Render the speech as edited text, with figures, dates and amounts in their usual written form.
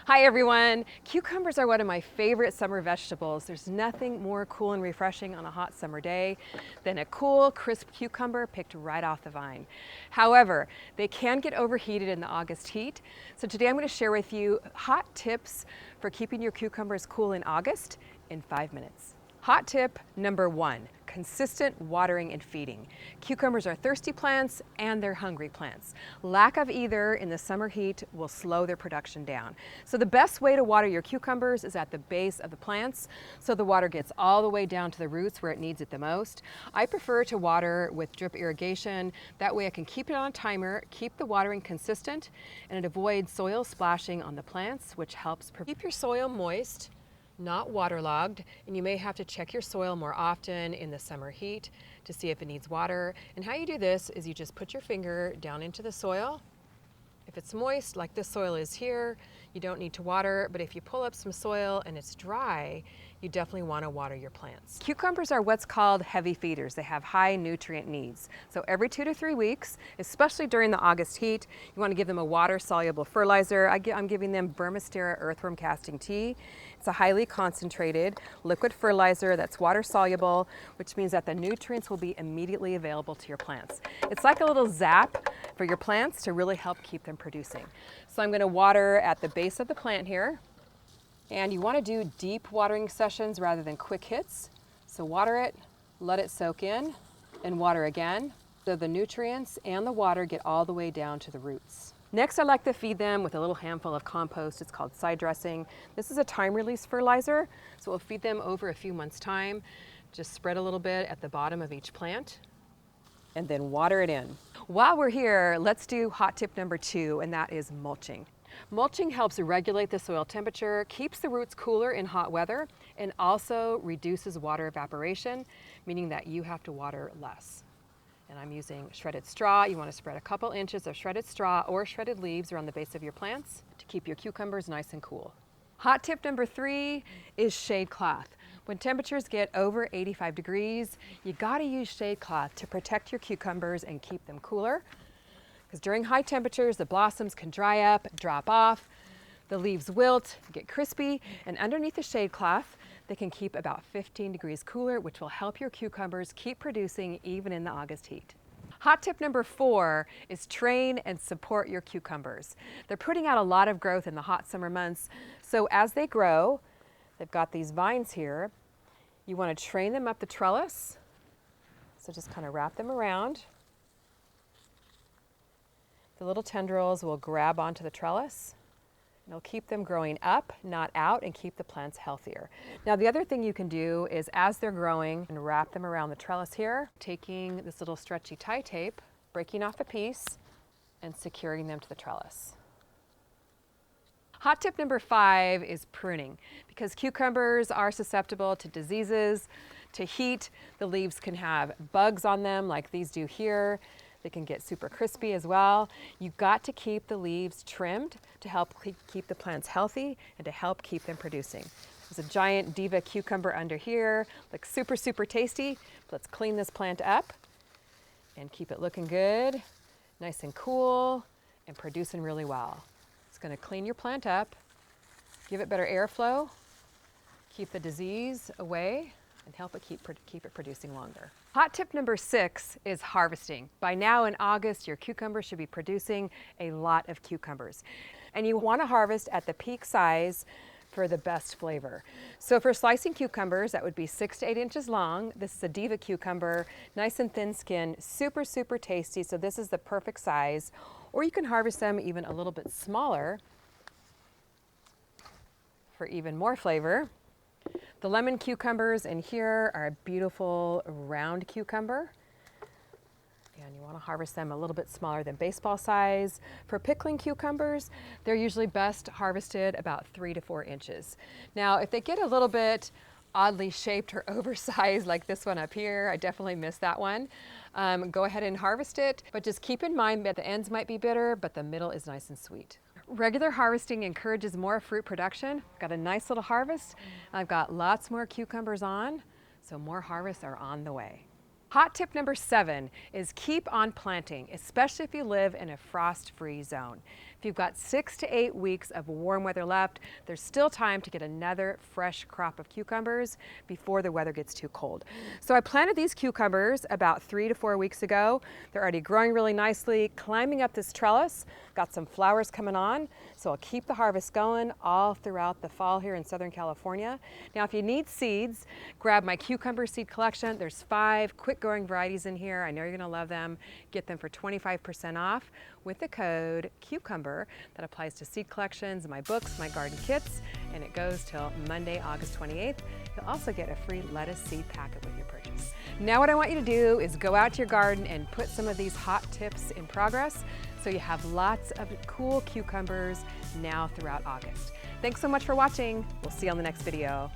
Hi everyone! Cucumbers are one of my favorite summer vegetables. There's nothing more cool and refreshing on a hot summer day than a cool, crisp cucumber picked right off the vine. However, they can get overheated in the August heat. So today I'm going to share with you hot tips for keeping your cucumbers cool in August in 5 minutes. Hot tip number 1, consistent watering and feeding. Cucumbers are thirsty plants and they're hungry plants. Lack of either in the summer heat will slow their production down. So the best way to water your cucumbers is at the base of the plants, so the water gets all the way down to the roots where it needs it the most. I prefer to water with drip irrigation. That way I can keep it on a timer, keep the watering consistent, and it avoids soil splashing on the plants, which helps keep your soil moist, not waterlogged, and you may have to check your soil more often in the summer heat to see if it needs water. And how you do this is you just put your finger down into the soil. If it's moist, like this soil is here, you don't need to water, but if you pull up some soil and it's dry, you definitely want to water your plants. Cucumbers are what's called heavy feeders. They have high nutrient needs. So every 2 to 3 weeks, especially during the August heat, you want to give them a water-soluble fertilizer. I'm giving them Vermistera earthworm casting tea. It's a highly concentrated liquid fertilizer that's water-soluble, which means that the nutrients will be immediately available to your plants. It's like a little zap for your plants to really help keep them producing. So I'm going to water at the base of the plant here. And you want to do deep watering sessions rather than quick hits. So water it, let it soak in, and water again, so the nutrients and the water get all the way down to the roots. Next, I like to feed them with a little handful of compost. It's called side dressing. This is a time-release fertilizer, so we'll feed them over a few months' time. Just spread a little bit at the bottom of each plant, and then water it in. While we're here, let's do hot tip number 2, and that is mulching. Mulching helps regulate the soil temperature, keeps the roots cooler in hot weather, and also reduces water evaporation, meaning that you have to water less. And I'm using shredded straw. You want to spread a couple inches of shredded straw or shredded leaves around the base of your plants to keep your cucumbers nice and cool. Hot tip number 3 is shade cloth. When temperatures get over 85 degrees, you gotta use shade cloth to protect your cucumbers and keep them cooler. Because during high temperatures, the blossoms can dry up, drop off, the leaves wilt, get crispy, and underneath the shade cloth, they can keep about 15 degrees cooler, which will help your cucumbers keep producing even in the August heat. Hot tip number 4 is train and support your cucumbers. They're putting out a lot of growth in the hot summer months, so as they grow, they've got these vines here. You want to train them up the trellis, so just kind of wrap them around. The little tendrils will grab onto the trellis. It'll keep them growing up, not out, and keep the plants healthier. Now the other thing you can do is as they're growing, and wrap them around the trellis here, taking this little stretchy tie tape, breaking off a piece, and securing them to the trellis. Hot tip number 5 is pruning. Because cucumbers are susceptible to diseases, to heat, the leaves can have bugs on them like these do here. They can get super crispy as well. You've got to keep the leaves trimmed to help keep the plants healthy and to help keep them producing. There's a giant diva cucumber under here, looks super, super tasty. Let's clean this plant up and keep it looking good, nice and cool, and producing really well. It's gonna clean your plant up, give it better airflow, keep the disease away, and help it keep it producing longer. Hot tip number 6 is harvesting. By now in August, your cucumbers should be producing a lot of cucumbers. And you want to harvest at the peak size for the best flavor. So for slicing cucumbers, that would be 6 to 8 inches long. This is a diva cucumber, nice and thin skin, super, super tasty. So this is the perfect size. Or you can harvest them even a little bit smaller for even more flavor. The lemon cucumbers in here are a beautiful round cucumber. And you want to harvest them a little bit smaller than baseball size. For pickling cucumbers, they're usually best harvested about 3 to 4 inches. Now, if they get a little bit oddly shaped or oversized like this one up here, I definitely missed that one. Go ahead and harvest it, but just keep in mind that the ends might be bitter, but the middle is nice and sweet. Regular harvesting encourages more fruit production. Got a nice little harvest. I've got lots more cucumbers on, so more harvests are on the way. Hot tip number 7 is keep on planting, especially if you live in a frost-free zone. If you've got 6 to 8 weeks of warm weather left, there's still time to get another fresh crop of cucumbers before the weather gets too cold. So I planted these cucumbers about 3 to 4 weeks ago. They're already growing really nicely, climbing up this trellis, got some flowers coming on, so I'll keep the harvest going all throughout the fall here in Southern California. Now, if you need seeds, grab my cucumber seed collection. There's 5 quick growing varieties in here. I know you're gonna love them. Get them for 25% off with the code CUCUMBER. That applies to seed collections, my books, my garden kits, and it goes till Monday, August 28th. You'll also get a free lettuce seed packet with your purchase. Now what I want you to do is go out to your garden and put some of these hot tips in progress so you have lots of cool cucumbers now throughout August. Thanks so much for watching. We'll see you on the next video.